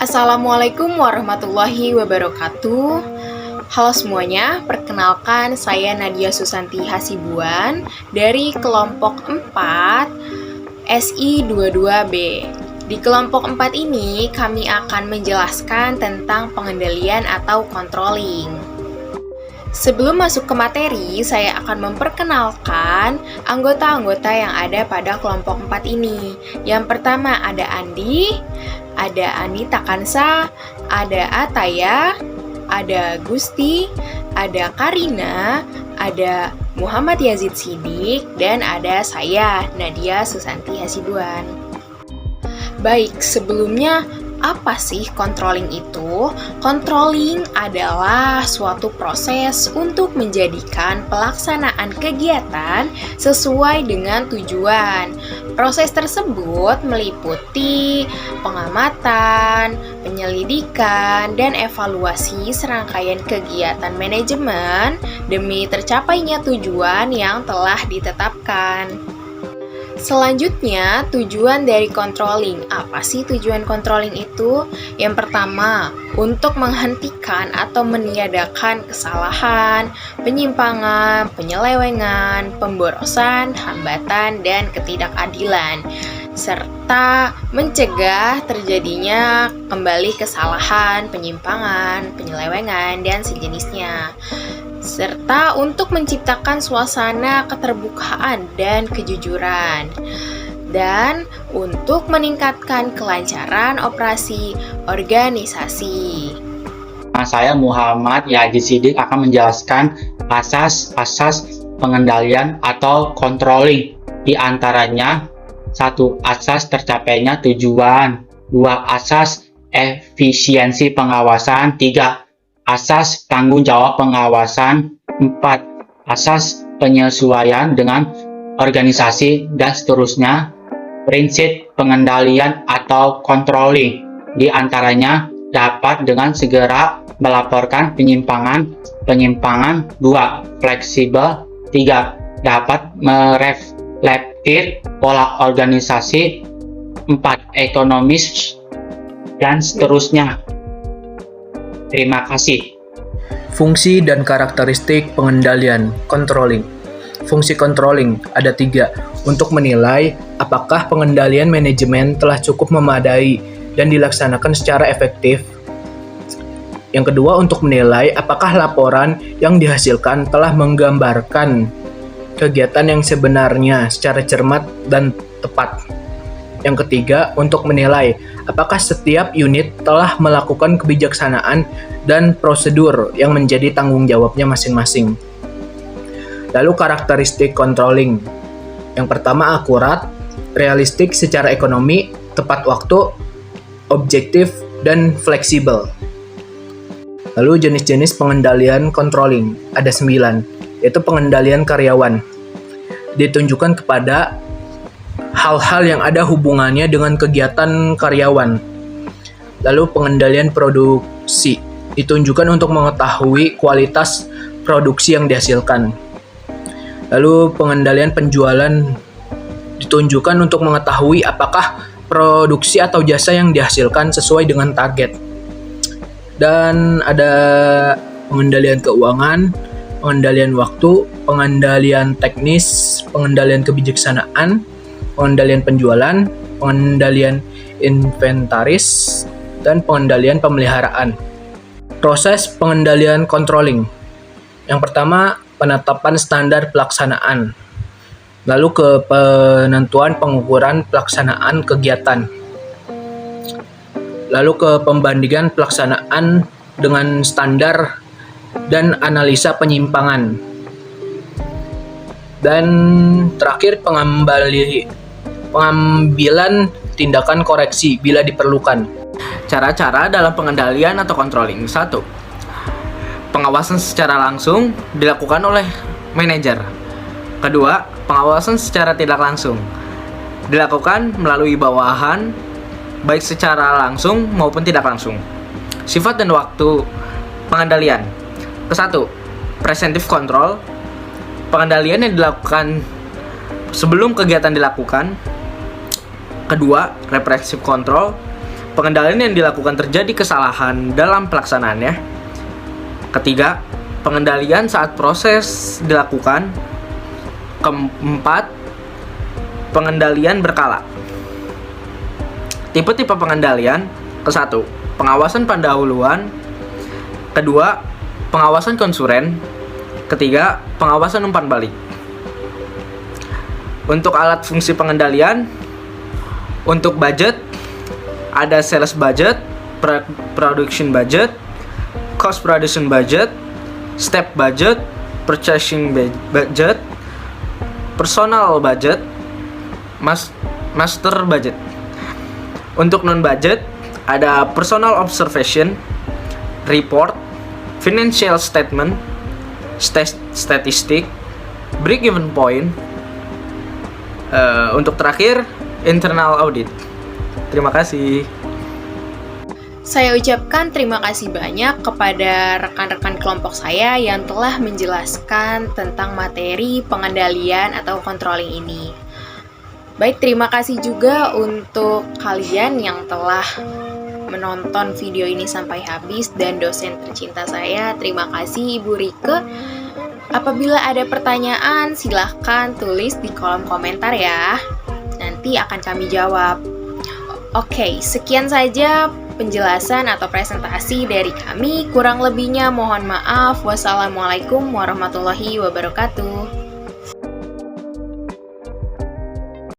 Assalamualaikum warahmatullahi wabarakatuh. Halo semuanya, perkenalkan saya Nadia Susanti Hasibuan dari kelompok 4 SI22B. Di kelompok 4 ini kami akan menjelaskan tentang pengendalian atau controlling. Sebelum masuk ke materi, saya akan memperkenalkan anggota-anggota yang ada pada kelompok 4 ini. Yang pertama ada Andi, ada Anita Kansa, ada Ataya, ada Gusti, ada Karina, ada Muhammad Yazid Sidik, dan ada saya, Nadia Susanti Hasibuan. Baik, sebelumnya apa sih controlling itu? Controlling adalah suatu proses untuk menjadikan pelaksanaan kegiatan sesuai dengan tujuan. Proses tersebut meliputi pengamatan, penyelidikan, dan evaluasi serangkaian kegiatan manajemen demi tercapainya tujuan yang telah ditetapkan. Selanjutnya, tujuan dari controlling. Apa sih tujuan controlling itu? Yang pertama, untuk menghentikan atau meniadakan kesalahan, penyimpangan, penyelewengan, pemborosan, hambatan, dan ketidakadilan, serta mencegah terjadinya kembali kesalahan, penyimpangan, penyelewengan, dan sejenisnya, serta untuk menciptakan suasana keterbukaan dan kejujuran, dan untuk meningkatkan kelancaran operasi organisasi. Saya Muhammad Yazid Sidik akan menjelaskan asas-asas pengendalian atau controlling. Di antaranya, 1. Asas tercapainya tujuan, 2. Asas efisiensi pengawasan, 3. Asas tanggung jawab pengawasan, 4. Asas penyesuaian dengan organisasi, dan seterusnya. Prinsip pengendalian atau controlling di antaranya dapat dengan segera melaporkan penyimpangan. 2. Fleksibel. 3. Dapat merefleksi pola organisasi. 4. Ekonomis, dan seterusnya. Terima kasih. Fungsi dan karakteristik pengendalian controlling. Fungsi controlling ada 3, untuk menilai apakah pengendalian manajemen telah cukup memadai dan dilaksanakan secara efektif. Yang kedua, untuk menilai apakah laporan yang dihasilkan telah menggambarkan kegiatan yang sebenarnya secara cermat dan tepat. Yang ketiga, untuk menilai apakah setiap unit telah melakukan kebijaksanaan dan prosedur yang menjadi tanggung jawabnya masing-masing. Lalu karakteristik controlling. Yang pertama, akurat, realistik secara ekonomi, tepat waktu, objektif, dan fleksibel. Lalu jenis-jenis pengendalian controlling ada 9, yaitu pengendalian karyawan. Ditunjukkan kepada hal-hal yang ada hubungannya dengan kegiatan karyawan. Lalu pengendalian produksi ditunjukkan untuk mengetahui kualitas produksi yang dihasilkan. Lalu pengendalian penjualan ditunjukkan untuk mengetahui apakah produksi atau jasa yang dihasilkan sesuai dengan target. Dan ada pengendalian keuangan, pengendalian waktu, pengendalian teknis, pengendalian kebijaksanaan, pengendalian penjualan, pengendalian inventaris, dan pengendalian pemeliharaan. Proses pengendalian controlling. Yang pertama, penetapan standar pelaksanaan. Lalu ke penentuan pengukuran pelaksanaan kegiatan. Lalu ke pembandingan pelaksanaan dengan standar dan analisa penyimpangan. Dan terakhir, pengambilan tindakan koreksi bila diperlukan. Cara-cara dalam pengendalian atau controlling. 1. Pengawasan secara langsung dilakukan oleh manajer. Kedua, pengawasan secara tidak langsung dilakukan melalui bawahan, baik secara langsung maupun tidak langsung. Sifat dan waktu pengendalian. Ke-1, preventive control. Pengendalian yang dilakukan sebelum kegiatan dilakukan. Kedua, repressive control. pengendalian yang dilakukan terjadi kesalahan dalam pelaksanaannya. Ketiga, pengendalian saat proses dilakukan. Keempat, pengendalian berkala. Tipe-tipe pengendalian. Ke-1, pengawasan pendahuluan. Kedua, pengawasan konsulen. Ketiga, pengawasan umpan balik. Untuk alat fungsi pengendalian, untuk budget, ada sales budget, production budget, cost production budget, step budget, purchasing budget, personal budget, master budget. Untuk non-budget, ada personal observation, report, financial statement, statistik, break-even point. Untuk terakhir, internal audit. Terima kasih. Saya ucapkan terima kasih banyak kepada rekan-rekan kelompok saya yang telah menjelaskan tentang materi pengendalian atau controlling ini. Baik, terima kasih juga untuk kalian yang telah menonton video ini sampai habis, dan dosen tercinta saya, terima kasih Ibu Rike. Apabila ada pertanyaan, silahkan tulis di kolom komentar ya. Nanti akan kami jawab. Oke, sekian saja penjelasan atau presentasi dari kami. Kurang lebihnya mohon maaf. Wassalamualaikum warahmatullahi wabarakatuh.